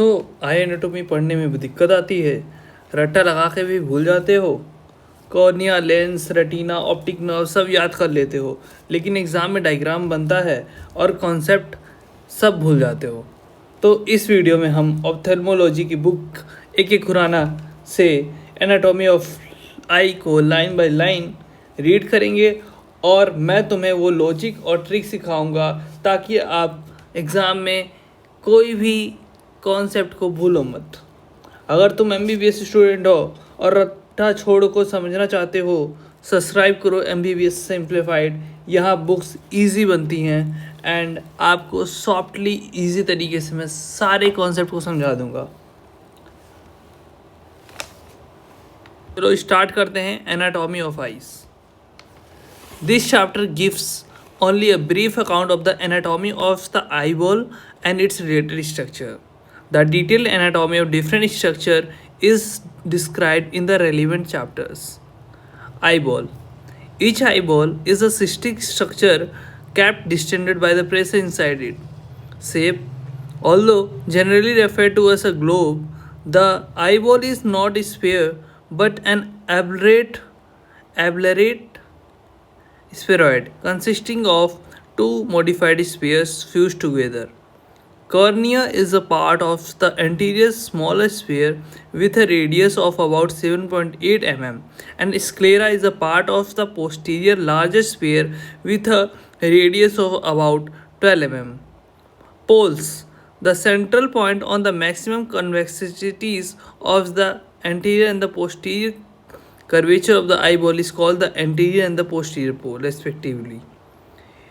सो आई anatomy पढ़ने में भी दिक्कत आती है, रट्टा लगा के भी भूल जाते हो, cornea, lens, retina, optic nerve सब याद कर लेते हो, लेकिन एग्ज़ाम में डायग्राम बनता है और कॉन्सेप्ट सब भूल जाते हो। तो इस वीडियो में हम ऑप्थेल्मोलॉजी की बुक एक एक खुराना से एनाटॉमी ऑफ आई को लाइन बाय लाइन रीड करेंगे और मैं तुम्हें वो लॉजिक और ट्रिक सिखाऊंगा ताकि आप एग्ज़ाम में कोई भी कॉन्सेप्ट को भूलो मत। अगर तुम MBBS स्टूडेंट हो और रट्टा छोड़ को समझना चाहते हो, सब्सक्राइब करो MBBS सिंप्लीफाइड। यहाँ बुक्स इजी बनती हैं एंड आपको सॉफ्टली इजी तरीके से मैं सारे कॉन्सेप्ट को समझा दूंगा। चलो स्टार्ट करते हैं anatomy of eyes. This chapter gives only a brief account of the anatomy of the eyeball and its related structure. The detailed anatomy of different structure is described in the relevant chapters. Eyeball. Each eyeball is a cystic structure kept distended by the pressure inside it. Shape. Although generally referred to as a globe, the eyeball is not a sphere but an aberrate spheroid consisting of two modified spheres fused together. Cornea is a part of the anterior smaller sphere with a radius of about 7.8 mm, and sclera is a part of the posterior larger sphere with a radius of about 12 mm. Poles. The central point on the maximum convexities of the anterior and the posterior curvature of the eyeball is called the anterior and the posterior pole, respectively.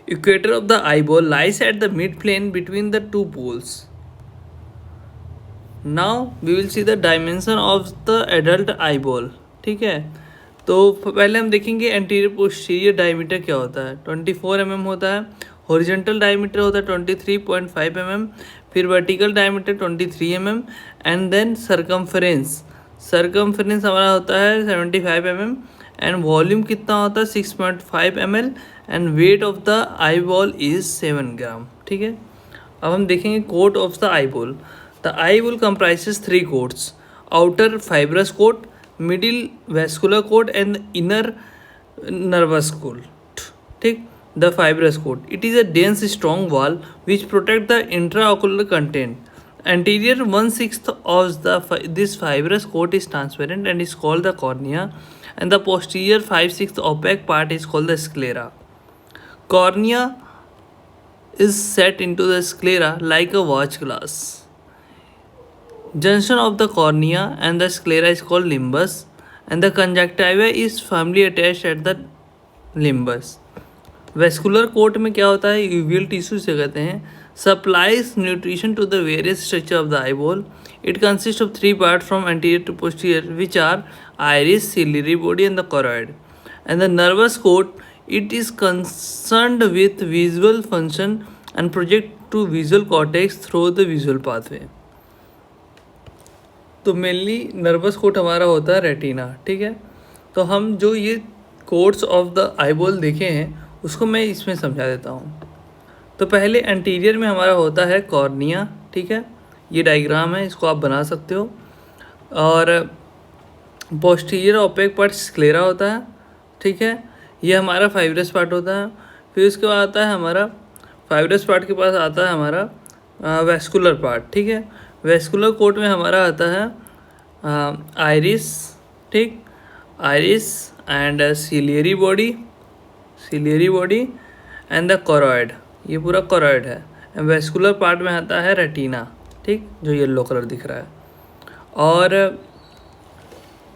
Equator of the eyeball lies at the midplane between the two poles. Now we will see the dimension of the adult eyeball. ठीक है, तो पहले हम देखेंगे anterior posterior diameter क्या होता है। 24 mm होता है। हॉरिजॉन्टल डायमीटर होता है 23.5 mm, फिर vertical diameter 23 mm and then circumference हमारा होता है 75 mm एंड वॉल्यूम कितना होता है 6.5 ml and weight of the eyeball is 7 gram. ठीक है, अब हम देखेंगे coat of the eyeball. The eyeball comprises 3 coats, outer fibrous coat, middle vascular coat and inner nervous coat. ठीक, the fibrous coat, it is a dense strong wall which protect the intraocular content. Anterior 1/6 of this fibrous coat is transparent and is called the cornea, and the posterior 5/6 opaque part is called the sclera. Cornea is set into the sclera like a watch glass. Junction of the cornea and the sclera is called limbus, and the conjunctiva is firmly attached at the limbus. Vascular coat में क्या होता है, uveal tissue से कहते हैं, supplies nutrition to the various structure of the eyeball. It consists of 3 parts from anterior to posterior, which are iris, ciliary body and the choroid. And the nervous coat, it is concerned with visual function and project to visual cortex through the visual pathway. तो mainly nervous coat हमारा होता है retina. ठीक है, तो हम जो ये कोट्स ऑफ द आईबॉल देखे हैं उसको मैं इसमें समझा देता हूँ। तो पहले एंटीरियर में हमारा होता है कॉर्निया। ठीक है, ये डायग्राम है, इसको आप बना सकते हो। और पोस्टीरियर ओपेक पार्ट स्क्लेरा होता है। ठीक है, ये हमारा फाइब्रस पार्ट होता है। फिर उसके बाद आता है हमारा फाइब्रस पार्ट के पास आता है हमारा वेस्कुलर पार्ट। ठीक है, वेस्कुलर कोट में हमारा आता है आइरिस। ठीक, iris and ciliary body and the choroid, ये पूरा कोरॉइड है। वेस्कुलर पार्ट में आता है रेटिना। ठीक, जो येलो कलर दिख रहा है। और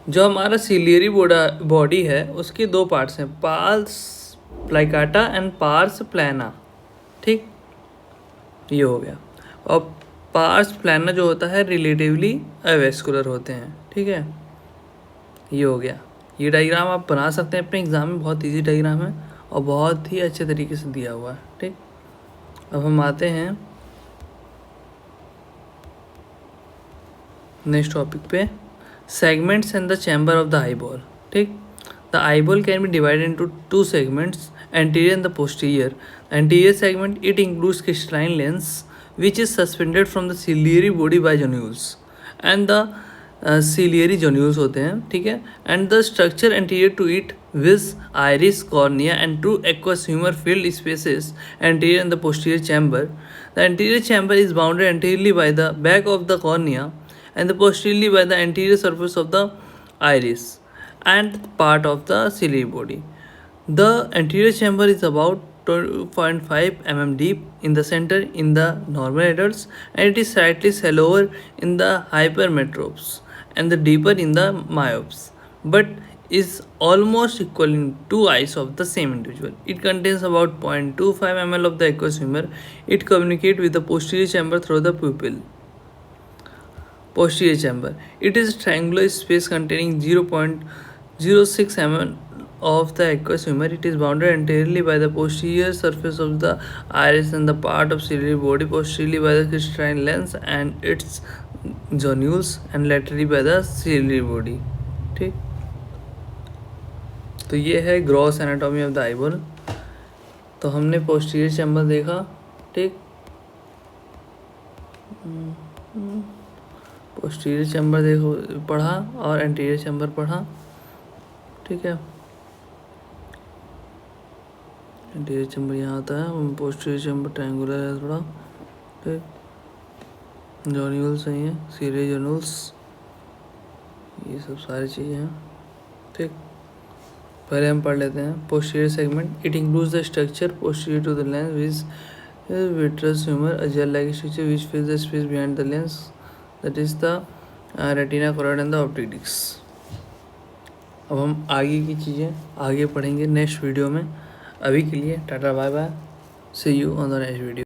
जो हमारा सिलियरी बॉडी है उसके 2 पार्ट्स हैं, पार्स प्लाइकाटा एंड पार्स प्लाना। ठीक, ये हो गया। और पार्स प्लाना जो होता है रिलेटिवली अवेस्कुलर होते हैं। ठीक है, ये हो गया। ये डायग्राम आप बना सकते हैं अपने एग्ज़ाम में, बहुत इजी डायग्राम है और बहुत ही अच्छे तरीके से दिया हुआ है। ठीक, अब हम आते हैं नेक्स्ट टॉपिक पे, segments and the chamber of the eyeball. ठीक, the eyeball can be divided into 2 segments, anterior and the posterior. The anterior segment, it includes crystalline lens which is suspended from the ciliary body by zonules and the ciliary zonules होते हैं, ठीक है, and the structure anterior to it with iris, cornea and two aqueous humor filled spaces anterior and the posterior chamber. The anterior chamber is bounded anteriorly by the back of the cornea and the posteriorly by the anterior surface of the iris and part of the ciliary body. The anterior chamber is about 2.5 mm deep in the center in the normal adults, and it is slightly shallower in the hypermetropes and the deeper in the myopes, but is almost equal in two eyes of the same individual. It contains about 0.25 ml of the aqueous humor. It communicates with the posterior chamber through the pupil. Posterior chamber. It is a triangular space containing 0.06 mm of the aqueous humor. It is bounded entirely by the posterior surface of the iris and the part of ciliary body, posteriorly by the crystalline lens and its zonules, and laterally by the ciliary body. ठीक, तो ये है gross anatomy of the eyeball. तो हमने posterior chamber देखा, ठीक, posterior chamber देखो पढ़ा और एंटीरियर चैम्बर पढ़ा, ठीक है. एंटीरियर चैम्बर यहाँ आता है, पोस्टीरियर चैम्बर ट्रायंगुलर है थोड़ा, ठीक. जोन्यूल्स हैं, सीरियर जोन्यूल्स, ये सब सारी चीज़ें हैं, ठीक. पहले हम पढ़ लेते हैं posterior segment. It includes the structure posterior to the lens which vitreous humour, a gel like structure which fills the space behind the lens, that is the retina, choroid and the optic disc. अब हम आगे की चीज़ें आगे पढ़ेंगे next video में. अभी के लिए tata bye bye, see you on the next video.